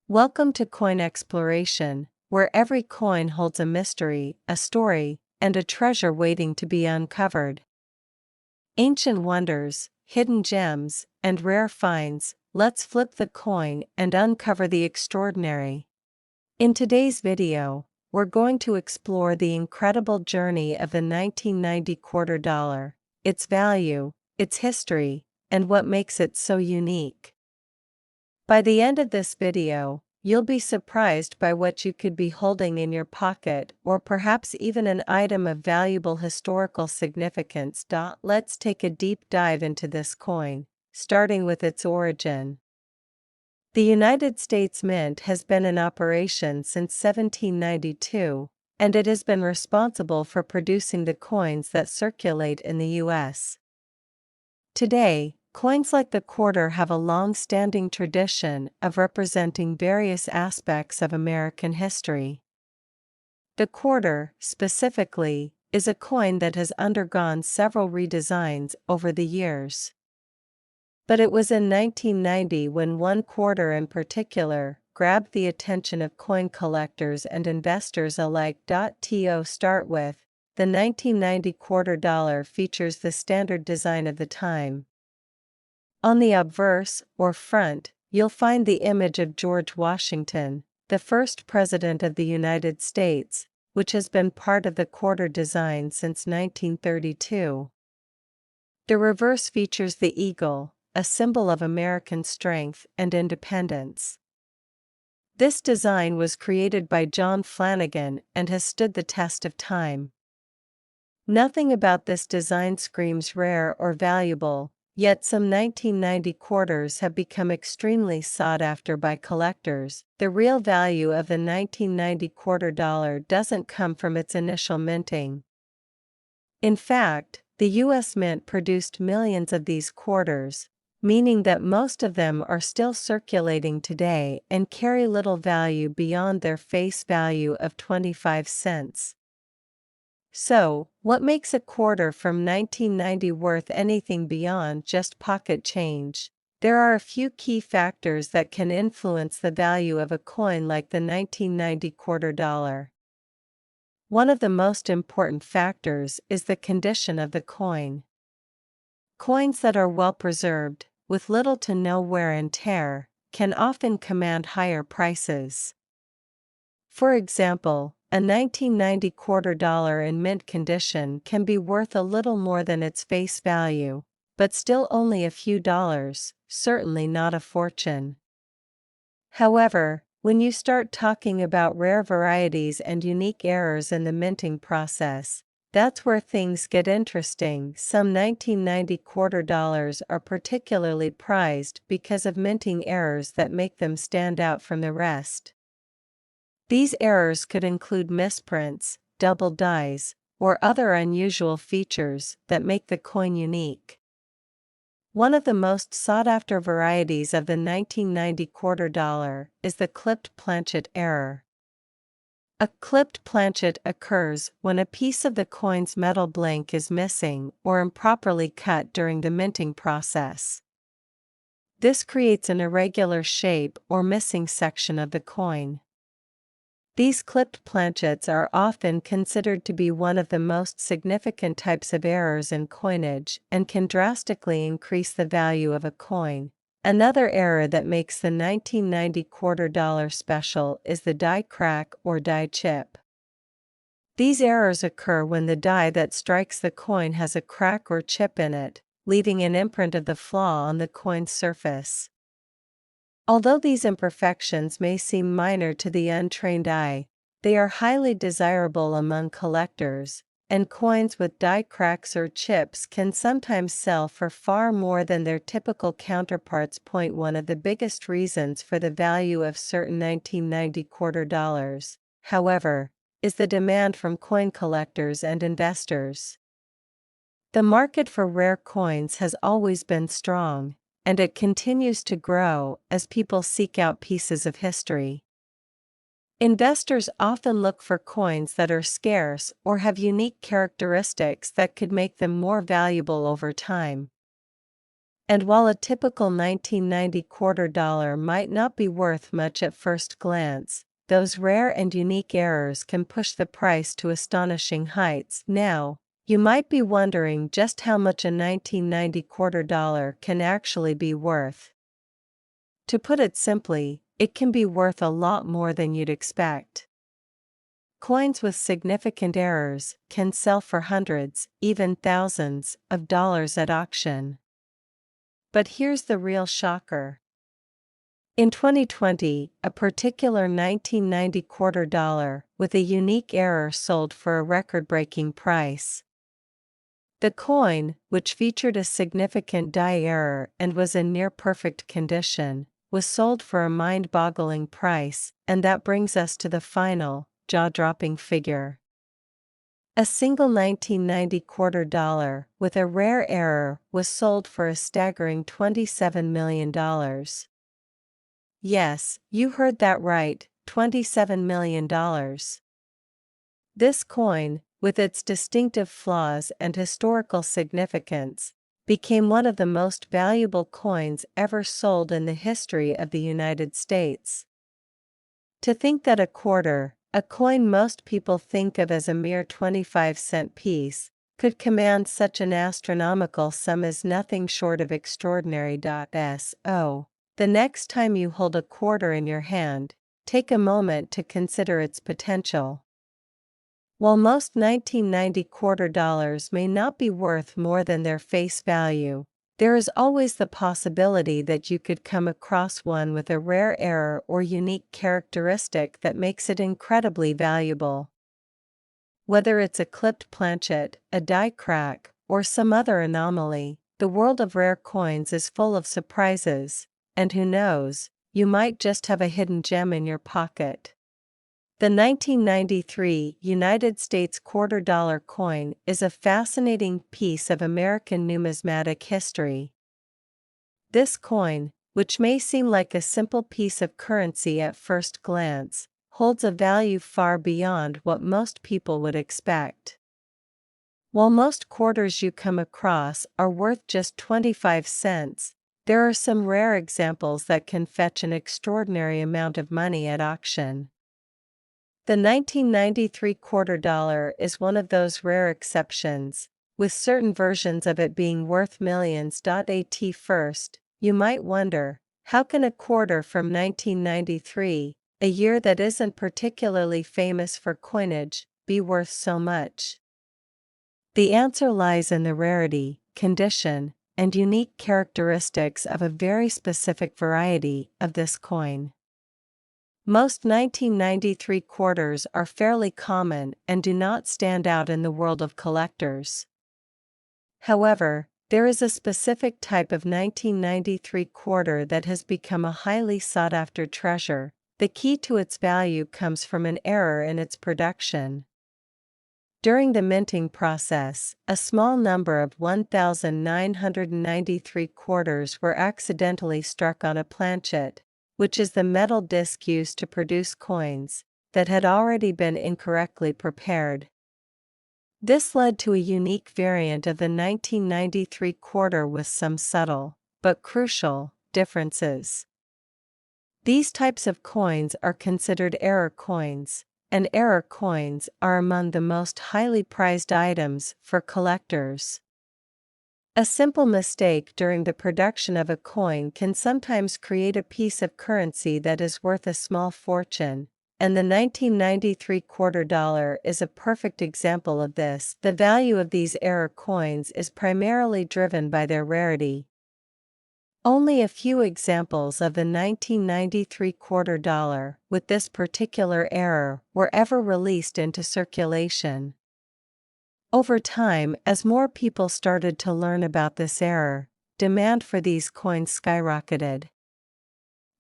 Welcome to Coin Exploration, where every coin holds a mystery, a story, and a treasure waiting to be uncovered. Ancient wonders, hidden gems, and rare finds, let's flip the coin and uncover the extraordinary. In today's video, we're going to explore the incredible journey of the 1990 quarter dollar, its value, its history, and what makes it so unique. By the end of this video, you'll be surprised by what you could be holding in your pocket or perhaps even an item of valuable historical significance. Let's take a deep dive into this coin, starting with its origin. The United States Mint has been in operation since 1792, and it has been responsible for producing the coins that circulate in the U.S. Today, coins like the quarter have a long-standing tradition of representing various aspects of American history. The quarter, specifically, is a coin that has undergone several redesigns over the years. But it was in 1990 when one quarter in particular grabbed the attention of coin collectors and investors alike. To start with, the 1990 quarter dollar features the standard design of the time. On the obverse, or front, you'll find the image of George Washington, the first President of the United States, which has been part of the quarter design since 1932. The reverse features the eagle, a symbol of American strength and independence. This design was created by John Flanagan and has stood the test of time. Nothing about this design screams rare or valuable, yet some 1990 quarters have become extremely sought after by collectors. The real value of the 1990 quarter dollar doesn't come from its initial minting. In fact, the U.S. Mint produced millions of these quarters, meaning that most of them are still circulating today and carry little value beyond their face value of 25 cents. So, what makes a quarter from 1990 worth anything beyond just pocket change? There are a few key factors that can influence the value of a coin like the 1990 quarter dollar. One of the most important factors is the condition of the coin. Coins that are well preserved, with little to no wear and tear, can often command higher prices. For example, a 1990 quarter dollar in mint condition can be worth a little more than its face value, but still only a few dollars, certainly not a fortune. However, when you start talking about rare varieties and unique errors in the minting process, that's where things get interesting. Some 1990 quarter dollars are particularly prized because of minting errors that make them stand out from the rest. These errors could include misprints, double dies, or other unusual features that make the coin unique. One of the most sought-after varieties of the 1990 quarter dollar is the clipped planchet error. A clipped planchet occurs when a piece of the coin's metal blank is missing or improperly cut during the minting process. This creates an irregular shape or missing section of the coin. These clipped planchets are often considered to be one of the most significant types of errors in coinage and can drastically increase the value of a coin. Another error that makes the 1990 quarter dollar special is the die crack or die chip. These errors occur when the die that strikes the coin has a crack or chip in it, leaving an imprint of the flaw on the coin's surface. Although these imperfections may seem minor to the untrained eye, they are highly desirable among collectors, and coins with die cracks or chips can sometimes sell for far more than their typical counterparts. One of the biggest reasons for the value of certain 1990 quarter dollars, however, is the demand from coin collectors and investors. The market for rare coins has always been strong, and it continues to grow as people seek out pieces of history. Investors often look for coins that are scarce or have unique characteristics that could make them more valuable over time. And while a typical 1990 quarter dollar might not be worth much at first glance, those rare and unique errors can push the price to astonishing heights. Now, you might be wondering just how much a 1990 quarter dollar can actually be worth. To put it simply, it can be worth a lot more than you'd expect. Coins with significant errors can sell for hundreds, even thousands, of dollars at auction. But here's the real shocker. In 2020, a particular 1990 quarter dollar with a unique error sold for a record-breaking price. The coin, which featured a significant die error and was in near-perfect condition, was sold for a mind-boggling price, and that brings us to the final, jaw-dropping figure. A single 1990 quarter dollar with a rare error was sold for a staggering $27 million. Yes, you heard that right, $27 million. This coin, with its distinctive flaws and historical significance, became one of the most valuable coins ever sold in the history of the United States. To think that a quarter, a coin most people think of as a mere 25-cent piece, could command such an astronomical sum is nothing short of extraordinary. So, the next time you hold a quarter in your hand, take a moment to consider its potential. While most 1990 quarter dollars may not be worth more than their face value, there is always the possibility that you could come across one with a rare error or unique characteristic that makes it incredibly valuable. Whether it's a clipped planchet, a die crack, or some other anomaly, the world of rare coins is full of surprises, and who knows, you might just have a hidden gem in your pocket. The 1993 United States quarter dollar coin is a fascinating piece of American numismatic history. This coin, which may seem like a simple piece of currency at first glance, holds a value far beyond what most people would expect. While most quarters you come across are worth just 25 cents, there are some rare examples that can fetch an extraordinary amount of money at auction. The 1993 quarter dollar is one of those rare exceptions, with certain versions of it being worth millions. At first, you might wonder, how can a quarter from 1993, a year that isn't particularly famous for coinage, be worth so much? The answer lies in the rarity, condition, and unique characteristics of a very specific variety of this coin. Most 1993 quarters are fairly common and do not stand out in the world of collectors. However, there is a specific type of 1993 quarter that has become a highly sought-after treasure. The key to its value comes from an error in its production. During the minting process, a small number of 1,993 quarters were accidentally struck on a planchet, which is the metal disc used to produce coins, that had already been incorrectly prepared. This led to a unique variant of the 1993 quarter with some subtle, but crucial, differences. These types of coins are considered error coins, and error coins are among the most highly prized items for collectors. A simple mistake during the production of a coin can sometimes create a piece of currency that is worth a small fortune, and the 1993 quarter dollar is a perfect example of this. The value of these error coins is primarily driven by their rarity. Only a few examples of the 1993 quarter dollar with this particular error were ever released into circulation. Over time, as more people started to learn about this error, demand for these coins skyrocketed.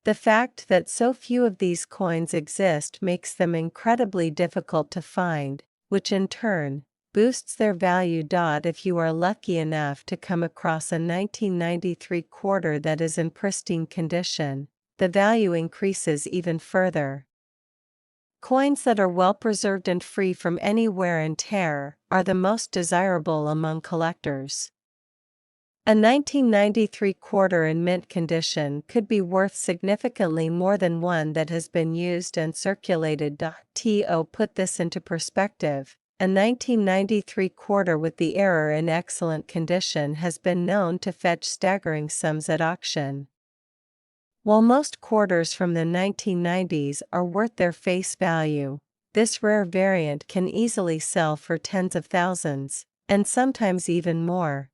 The fact that so few of these coins exist makes them incredibly difficult to find, which in turn boosts their value. If you are lucky enough to come across a 1993 quarter that is in pristine condition, the value increases even further. Coins that are well preserved and free from any wear and tear are the most desirable among collectors. A 1993 quarter in mint condition could be worth significantly more than one that has been used and circulated. To put this into perspective, a 1993 quarter with the error in excellent condition has been known to fetch staggering sums at auction. While most quarters from the 1990s are worth their face value, this rare variant can easily sell for tens of thousands, and sometimes even more.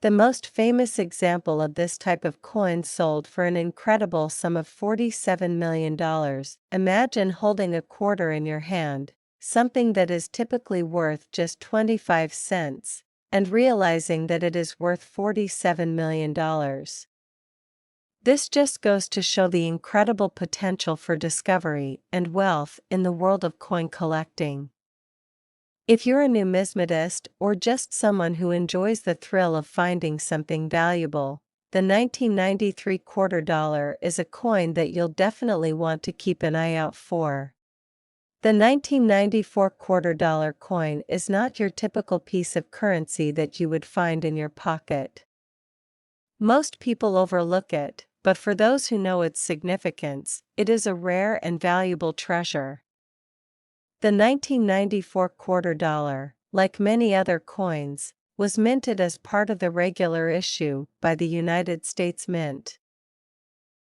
The most famous example of this type of coin sold for an incredible sum of $47 million. Imagine holding a quarter in your hand, something that is typically worth just 25 cents, and realizing that it is worth $47 million. This just goes to show the incredible potential for discovery and wealth in the world of coin collecting. If you're a numismatist or just someone who enjoys the thrill of finding something valuable, the 1993 quarter dollar is a coin that you'll definitely want to keep an eye out for. The 1994 quarter dollar coin is not your typical piece of currency that you would find in your pocket. Most people overlook it, but for those who know its significance, it is a rare and valuable treasure. The 1994 quarter dollar, like many other coins, was minted as part of the regular issue by the United States Mint.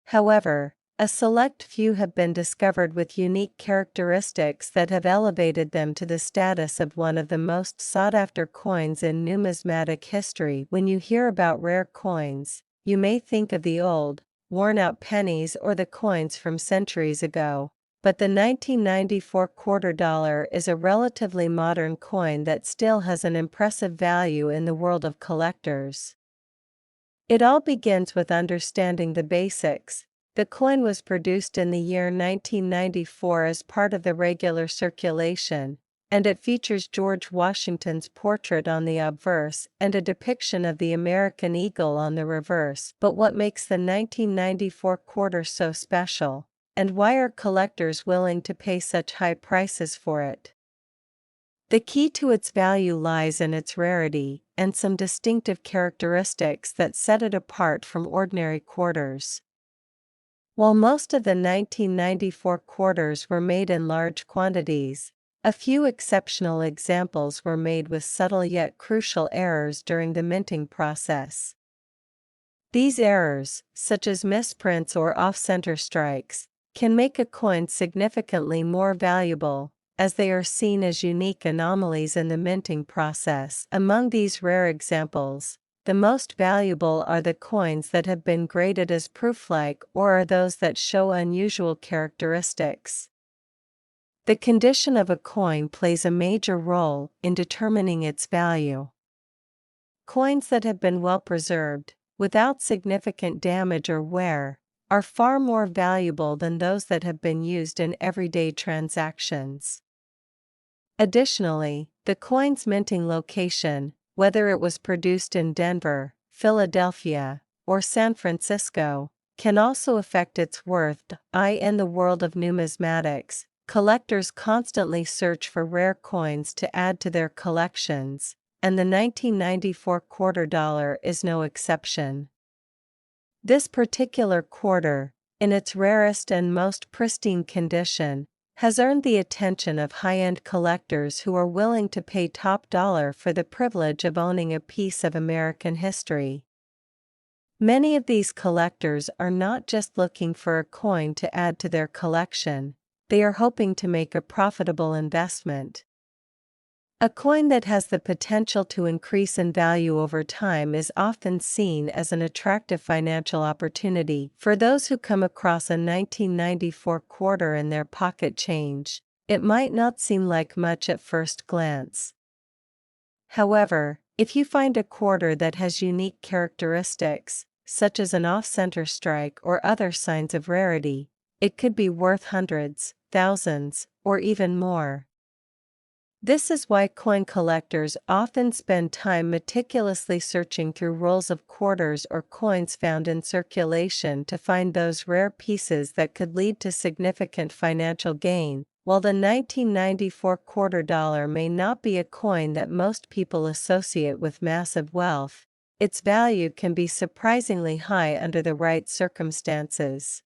However, a select few have been discovered with unique characteristics that have elevated them to the status of one of the most sought-after coins in numismatic history. When you hear about rare coins, you may think of the old, worn-out pennies or the coins from centuries ago. But the 1994 quarter dollar is a relatively modern coin that still has an impressive value in the world of collectors. It all begins with understanding the basics. The coin was produced in the year 1994 as part of the regular circulation, and it features George Washington's portrait on the obverse and a depiction of the American eagle on the reverse. But what makes the 1994 quarter so special? And why are collectors willing to pay such high prices for it? The key to its value lies in its rarity and some distinctive characteristics that set it apart from ordinary quarters. While most of the 1994 quarters were made in large quantities, a few exceptional examples were made with subtle yet crucial errors during the minting process. These errors, such as misprints or off-center strikes, can make a coin significantly more valuable, as they are seen as unique anomalies in the minting process. Among these rare examples, the most valuable are the coins that have been graded as proof-like or are those that show unusual characteristics. The condition of a coin plays a major role in determining its value. Coins that have been well preserved, without significant damage or wear, are far more valuable than those that have been used in everyday transactions. Additionally, the coin's minting location, whether it was produced in Denver, Philadelphia, or San Francisco, can also affect its worth. In the world of numismatics, collectors constantly search for rare coins to add to their collections, and the 1994 quarter dollar is no exception. This particular quarter, in its rarest and most pristine condition, has earned the attention of high-end collectors who are willing to pay top dollar for the privilege of owning a piece of American history. Many of these collectors are not just looking for a coin to add to their collection, they are hoping to make a profitable investment. A coin that has the potential to increase in value over time is often seen as an attractive financial opportunity. For those who come across a 1994 quarter in their pocket change, it might not seem like much at first glance. However, if you find a quarter that has unique characteristics, such as an off-center strike or other signs of rarity, it could be worth hundreds, thousands, or even more. This is why coin collectors often spend time meticulously searching through rolls of quarters or coins found in circulation to find those rare pieces that could lead to significant financial gain. While the 1994 quarter dollar may not be a coin that most people associate with massive wealth, its value can be surprisingly high under the right circumstances.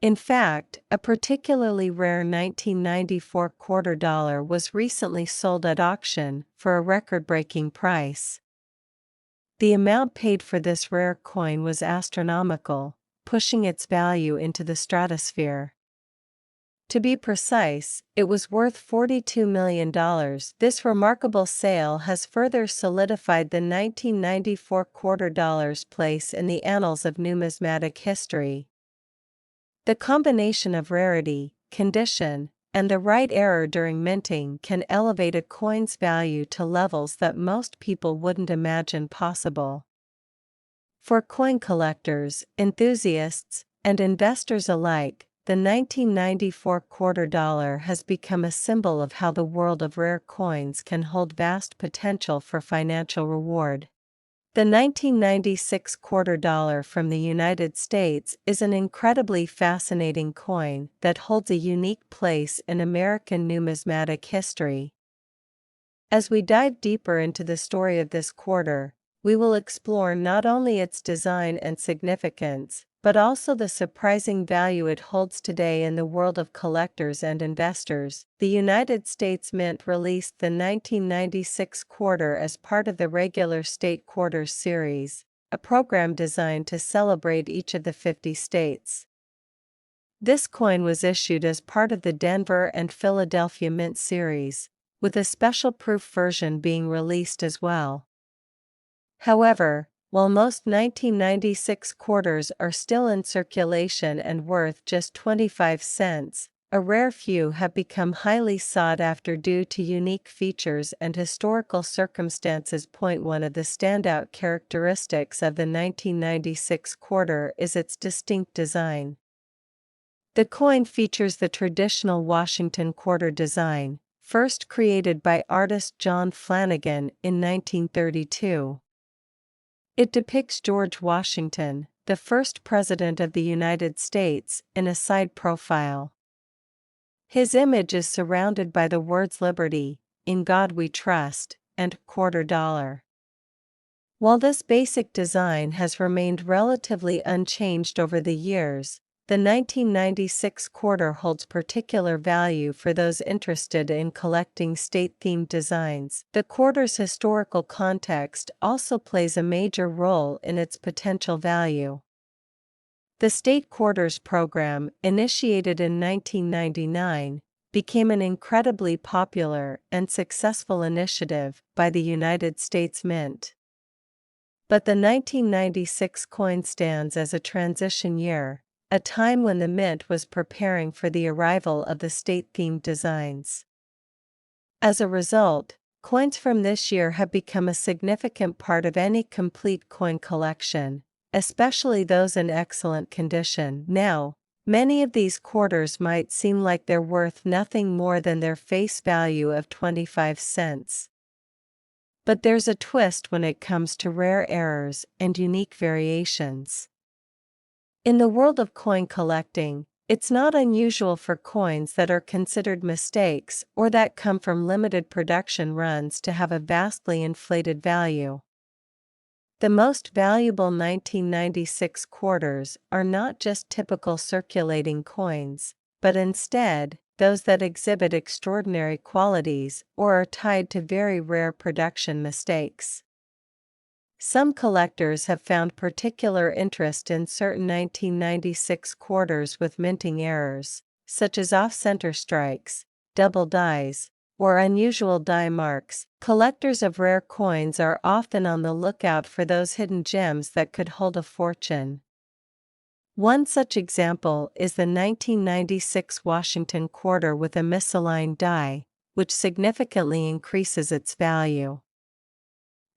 In fact, a particularly rare 1994 quarter dollar was recently sold at auction for a record-breaking price. The amount paid for this rare coin was astronomical, pushing its value into the stratosphere. To be precise, it was worth $42 million. This remarkable sale has further solidified the 1994 quarter dollar's place in the annals of numismatic history. The combination of rarity, condition, and the right era during minting can elevate a coin's value to levels that most people wouldn't imagine possible. For coin collectors, enthusiasts, and investors alike, the 1994 quarter dollar has become a symbol of how the world of rare coins can hold vast potential for financial reward. The 1996 quarter dollar from the United States is an incredibly fascinating coin that holds a unique place in American numismatic history. As we dive deeper into the story of this quarter, we will explore not only its design and significance, but also the surprising value it holds today in the world of collectors and investors. The United States Mint released the 1996 quarter as part of the regular State Quarters series, a program designed to celebrate each of the 50 states. This coin was issued as part of the Denver and Philadelphia Mint series, with a special proof version being released as well. However, while most 1996 quarters are still in circulation and worth just 25 cents, a rare few have become highly sought after due to unique features and historical circumstances. One of the standout characteristics of the 1996 quarter is its distinct design. The coin features the traditional Washington quarter design, first created by artist John Flanagan in 1932. It depicts George Washington, the first president of the United States, in a side profile. His image is surrounded by the words "Liberty, in God We Trust," and "quarter dollar." While this basic design has remained relatively unchanged over the years, the 1996 quarter holds particular value for those interested in collecting state-themed designs. The quarter's historical context also plays a major role in its potential value. The State Quarters program, initiated in 1999, became an incredibly popular and successful initiative by the United States Mint. But the 1996 coin stands as a transition year, a time when the Mint was preparing for the arrival of the state-themed designs. As a result, coins from this year have become a significant part of any complete coin collection, especially those in excellent condition. Now, many of these quarters might seem like they're worth nothing more than their face value of 25 cents. But there's a twist when it comes to rare errors and unique variations. In the world of coin collecting, it's not unusual for coins that are considered mistakes or that come from limited production runs to have a vastly inflated value. The most valuable 1996 quarters are not just typical circulating coins, but instead, those that exhibit extraordinary qualities or are tied to very rare production mistakes. Some collectors have found particular interest in certain 1996 quarters with minting errors, such as off-center strikes, double dies, or unusual die marks. Collectors of rare coins are often on the lookout for those hidden gems that could hold a fortune. One such example is the 1996 Washington quarter with a misaligned die, which significantly increases its value.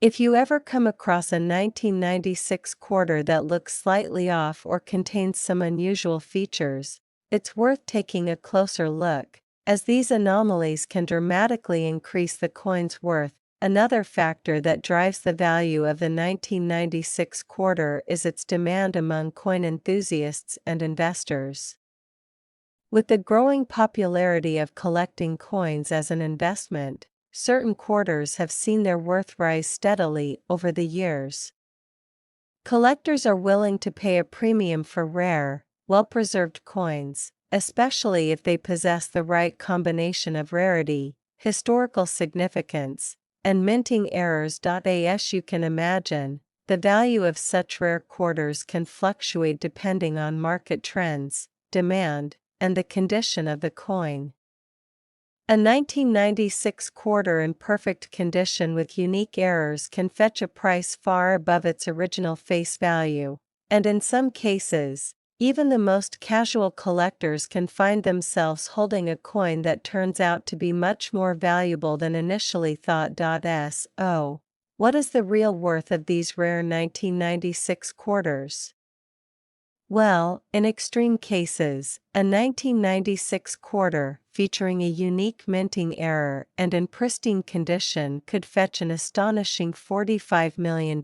If you ever come across a 1996 quarter that looks slightly off or contains some unusual features, it's worth taking a closer look, as these anomalies can dramatically increase the coin's worth. Another factor that drives the value of the 1996 quarter is its demand among coin enthusiasts and investors. With the growing popularity of collecting coins as an investment, certain quarters have seen their worth rise steadily over the years. Collectors are willing to pay a premium for rare, well-preserved coins, especially if they possess the right combination of rarity, historical significance, and minting errors. As you can imagine, the value of such rare quarters can fluctuate depending on market trends, demand, and the condition of the coin. A 1996 quarter in perfect condition with unique errors can fetch a price far above its original face value, and in some cases, even the most casual collectors can find themselves holding a coin that turns out to be much more valuable than initially thought. So, what is the real worth of these rare 1996 quarters? Well, in extreme cases, a 1996 quarter featuring a unique minting error and in pristine condition could fetch an astonishing $45 million.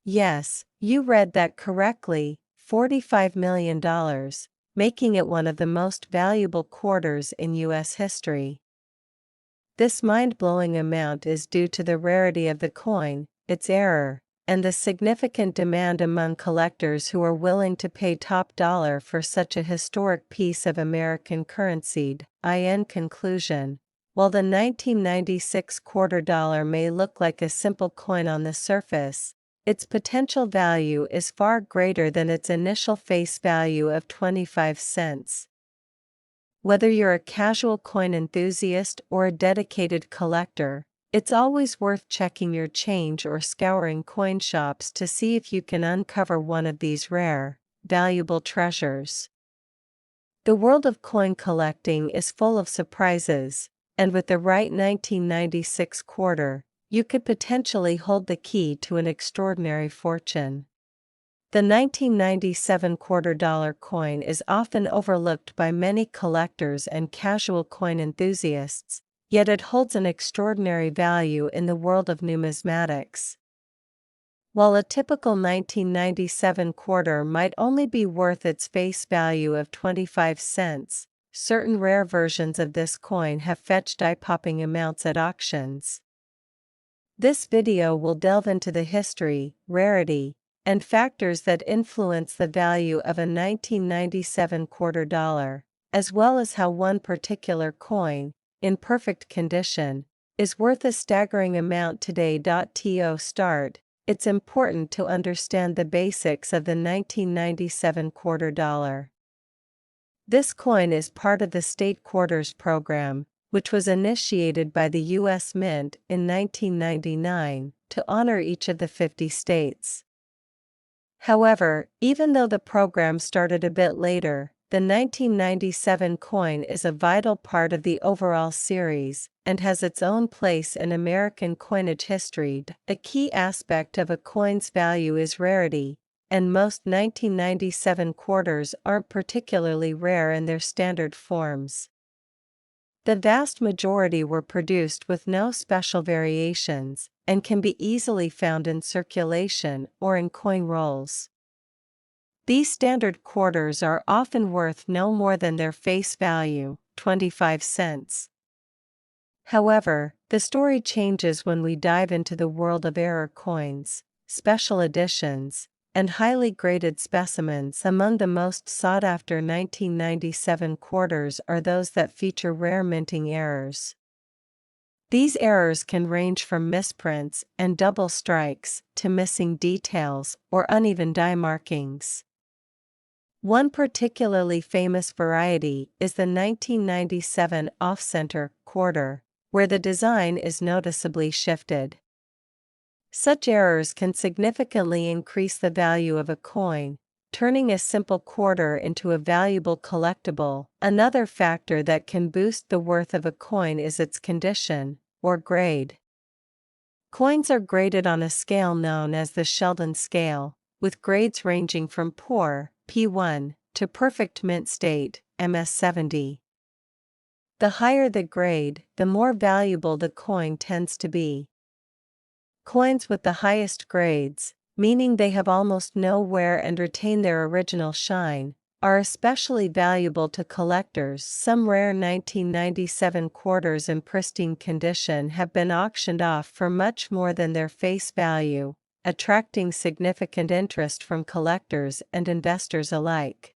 Yes, you read that correctly, $45 million, making it one of the most valuable quarters in U.S. history. This mind-blowing amount is due to the rarity of the coin, its error, and the significant demand among collectors who are willing to pay top dollar for such a historic piece of American currency. In conclusion, while the 1996 quarter dollar may look like a simple coin on the surface, its potential value is far greater than its initial face value of 25 cents. Whether you're a casual coin enthusiast or a dedicated collector, it's always worth checking your change or scouring coin shops to see if you can uncover one of these rare, valuable treasures. The world of coin collecting is full of surprises, and with the right 1996 quarter, you could potentially hold the key to an extraordinary fortune. The 1997 quarter dollar coin is often overlooked by many collectors and casual coin enthusiasts, yet it holds an extraordinary value in the world of numismatics. While a typical 1997 quarter might only be worth its face value of 25 cents, certain rare versions of this coin have fetched eye-popping amounts at auctions. This video will delve into the history, rarity, and factors that influence the value of a 1997 quarter dollar, as well as how one particular coin, in perfect condition, is worth a staggering amount today. To start, it's important to understand the basics of the 1997 quarter dollar. This coin is part of the State Quarters program, which was initiated by the U.S. Mint in 1999 to honor each of the 50 states. However, even though the program started a bit later, the 1997 coin is a vital part of the overall series and has its own place in American coinage history. A key aspect of a coin's value is rarity, and most 1997 quarters aren't particularly rare in their standard forms. The vast majority were produced with no special variations, and can be easily found in circulation or in coin rolls. These standard quarters are often worth no more than their face value, 25 cents. However, the story changes when we dive into the world of error coins, special editions, and highly graded specimens. Among the most sought-after 1997 quarters are those that feature rare minting errors. These errors can range from misprints and double strikes to missing details or uneven die markings. One particularly famous variety is the 1997 off-center quarter, where the design is noticeably shifted. Such errors can significantly increase the value of a coin, turning a simple quarter into a valuable collectible. Another factor that can boost the worth of a coin is its condition, or grade. Coins are graded on a scale known as the Sheldon scale, with grades ranging from poor, P1, to perfect mint state, MS70. The higher the grade, the more valuable the coin tends to be. Coins with the highest grades, meaning they have almost no wear and retain their original shine, are especially valuable to collectors. Some rare 1997 quarters in pristine condition have been auctioned off for much more than their face value, attracting significant interest from collectors and investors alike.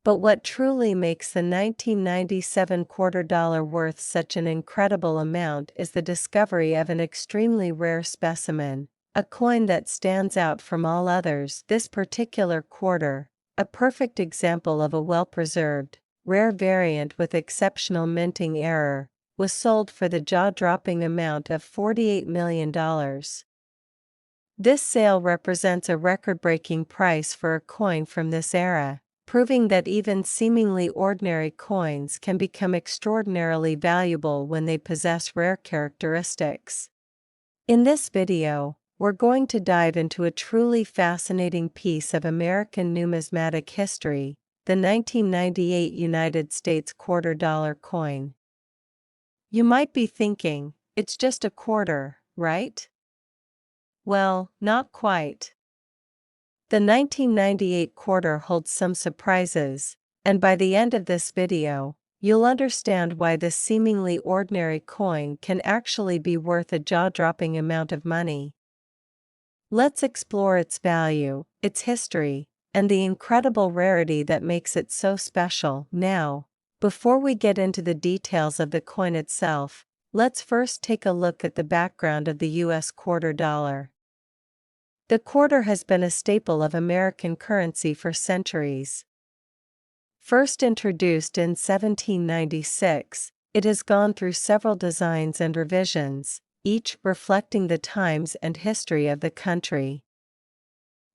But what truly makes the 1997 quarter dollar worth such an incredible amount is the discovery of an extremely rare specimen, a coin that stands out from all others. This particular quarter, a perfect example of a well-preserved, rare variant with exceptional minting error, was sold for the jaw-dropping amount of $48 million. This sale represents a record-breaking price for a coin from this era, proving that even seemingly ordinary coins can become extraordinarily valuable when they possess rare characteristics. In this video, we're going to dive into a truly fascinating piece of American numismatic history, the 1998 United States quarter dollar coin. You might be thinking, it's just a quarter, right? Well, not quite. The 1998 quarter holds some surprises, and by the end of this video, you'll understand why this seemingly ordinary coin can actually be worth a jaw-dropping amount of money. Let's explore its value, its history, and the incredible rarity that makes it so special. Now, before we get into the details of the coin itself, let's first take a look at the background of the U.S. quarter dollar. The quarter has been a staple of American currency for centuries. First introduced in 1796, it has gone through several designs and revisions, each reflecting the times and history of the country.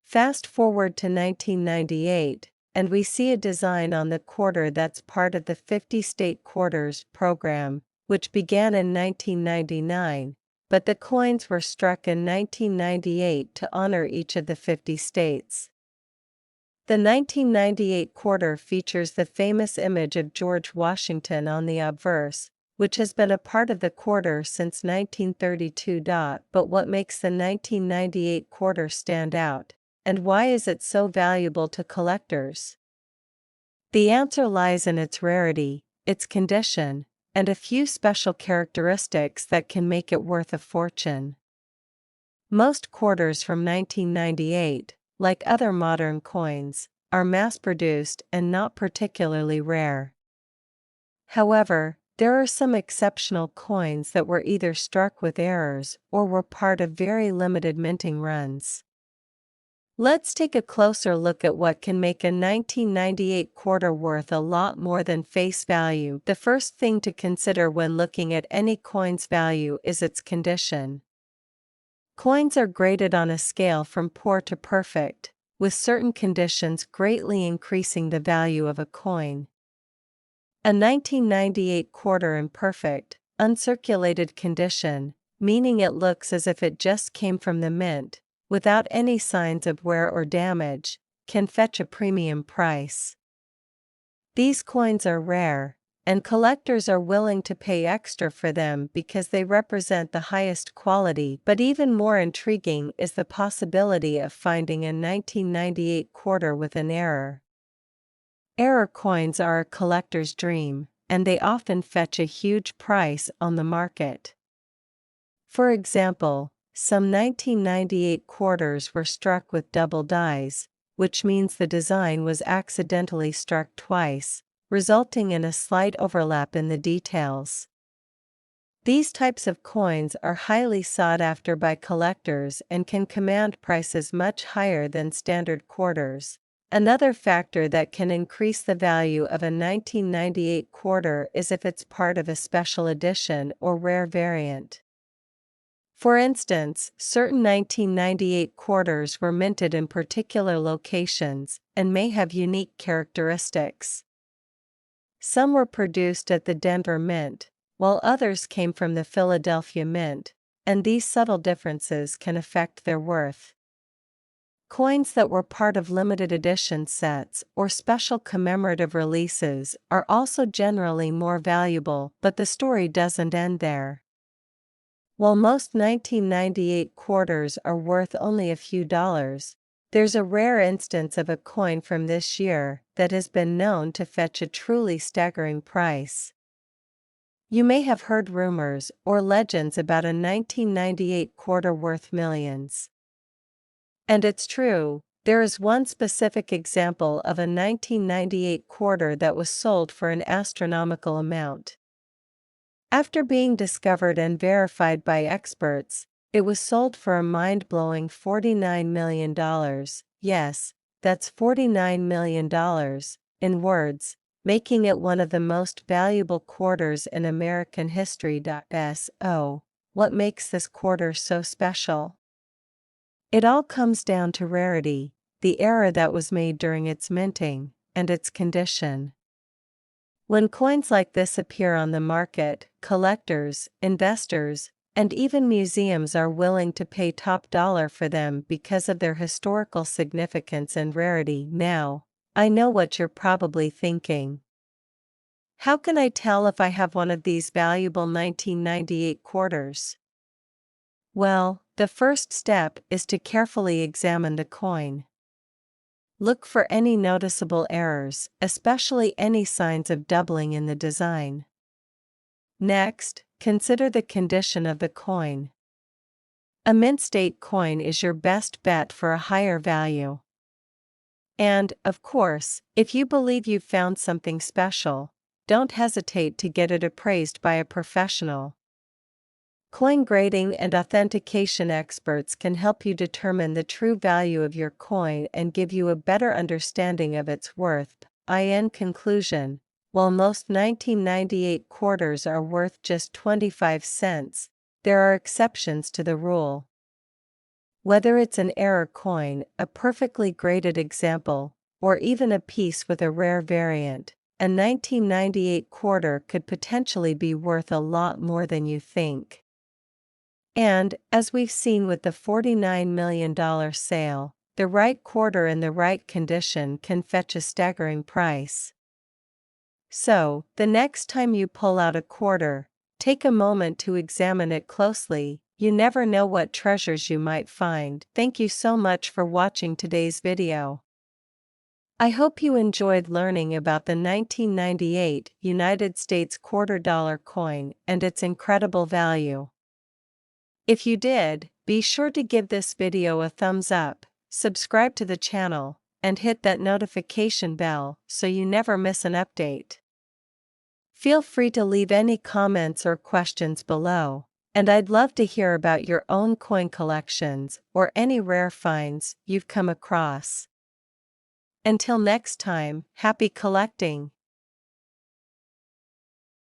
Fast forward to 1998, and we see a design on the quarter that's part of the 50-state quarters program, which began in 1999. But the coins were struck in 1998 to honor each of the 50 states. The 1998 quarter features the famous image of George Washington on the obverse, which has been a part of the quarter since 1932. But what makes the 1998 quarter stand out, and why is it so valuable to collectors? The answer lies in its rarity, its condition, and a few special characteristics that can make it worth a fortune. Most quarters from 1998, like other modern coins, are mass-produced and not particularly rare. However, there are some exceptional coins that were either struck with errors or were part of very limited minting runs. Let's take a closer look at what can make a 1998 quarter worth a lot more than face value. The first thing to consider when looking at any coin's value is its condition. Coins are graded on a scale from poor to perfect, with certain conditions greatly increasing the value of a coin. A 1998 quarter in perfect, uncirculated condition, meaning it looks as if it just came from the mint, without any signs of wear or damage, can fetch a premium price. These coins are rare, and collectors are willing to pay extra for them because they represent the highest quality. But even more intriguing is the possibility of finding a 1998 quarter with an error. Error coins are a collector's dream, and they often fetch a huge price on the market. For example, some 1998 quarters were struck with double dies, which means the design was accidentally struck twice, resulting in a slight overlap in the details. These types of coins are highly sought after by collectors and can command prices much higher than standard quarters. Another factor that can increase the value of a 1998 quarter is if it's part of a special edition or rare variant. For instance, certain 1998 quarters were minted in particular locations and may have unique characteristics. Some were produced at the Denver Mint, while others came from the Philadelphia Mint, and these subtle differences can affect their worth. Coins that were part of limited edition sets or special commemorative releases are also generally more valuable, but the story doesn't end there. While most 1998 quarters are worth only a few dollars, There's a rare instance of a coin from this year that has been known to fetch a truly staggering price. You may have heard rumors or legends about a 1998 quarter worth millions. And it's true, there is one specific example of a 1998 quarter that was sold for an astronomical amount. After being discovered and verified by experts, it was sold for a mind-blowing $49 million. Yes, that's $49 million, in words, making it one of the most valuable quarters in American history. So, what makes this quarter so special? It all comes down to rarity, the era that was made during its minting, and its condition. When coins like this appear on the market, collectors, investors, and even museums are willing to pay top dollar for them because of their historical significance and rarity. Now, I know what you're probably thinking. How can I tell if I have one of these valuable 1998 quarters? Well, the first step is to carefully examine the coin. Look for any noticeable errors, especially any signs of doubling in the design. Next, consider the condition of the coin. A mint-state coin is your best bet for a higher value. And, of course, if you believe you've found something special, don't hesitate to get it appraised by a professional. Coin grading and authentication experts can help you determine the true value of your coin and give you a better understanding of its worth. In conclusion, while most 1998 quarters are worth just 25 cents, there are exceptions to the rule. Whether it's an error coin, a perfectly graded example, or even a piece with a rare variant, a 1998 quarter could potentially be worth a lot more than you think. And, as we've seen with the $49 million sale, the right quarter in the right condition can fetch a staggering price. So, the next time you pull out a quarter, take a moment to examine it closely. You never know what treasures you might find. Thank you so much for watching today's video. I hope you enjoyed learning about the 1998 United States $quarter coin and its incredible value. If you did, be sure to give this video a thumbs up, subscribe to the channel, and hit that notification bell so you never miss an update. Feel free to leave any comments or questions below, and I'd love to hear about your own coin collections or any rare finds you've come across. Until next time, happy collecting!